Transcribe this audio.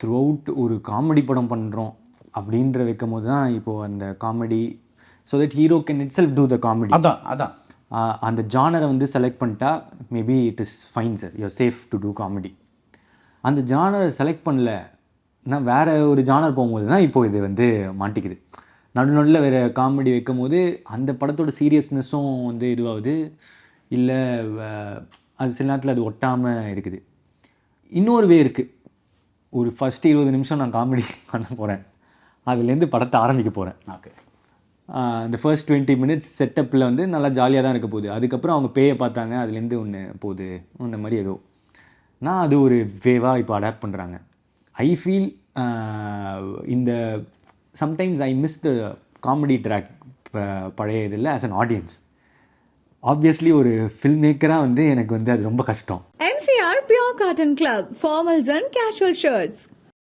Through out ஒரு comedy படம் பண்ணுறோம் அப்படின்ற வைக்கும் போது தான் இப்போது அந்த comedy so that hero can it self to the comedy. அதான் அந்த ஜானரை வந்து செலக்ட் பண்ணிட்டா maybe it is fine sir, you're safe to do comedy. அந்த ஜானரை செலக்ட் பண்ணல, நான் வேறு ஒரு ஜானர் போகும்போது தான் இப்போது இது வந்து மாட்டிக்குது. நடுநடுவில் வேறு காமெடி வைக்கும் போது அந்த படத்தோட சீரியஸ்னஸும் வந்து இதுவாகுது, இல்லை அது சில நேரத்தில் அது ஒட்டாமல் இருக்குது. இன்னொரு வே இருக்குது, ஒரு ஃபஸ்ட்டு 20 நிமிஷம் நான் காமெடி பண்ண போகிறேன், அதுலேருந்து படத்தை ஆரம்பிக்க போகிறேன். ஓகே, அந்த ஃபர்ஸ்ட் 20 மினிட்ஸ் செட்டப்பில் வந்து நல்லா ஜாலியாக தான் இருக்க போகுது. அதுக்கப்புறம் அவங்க பேயை பார்த்தாங்க, அதுலேருந்து ஒன்று போகுது, இந்த மாதிரி ஏதோ நான் அது ஒரு வேவாக இப்போ அடாப்ட் பண்ணுறாங்க. ஐ ஃபீல் இந்த sometimes I miss the comedy track பழைய இதில் ஆஸ் அன் ஆடியன்ஸ். ஆப்வியஸ்லி ஒரு ஃபில்ம் மேக்கராக வந்து எனக்கு வந்து அது ரொம்ப கஷ்டம். MCR Pure Cotton Club, formals and casual shirts.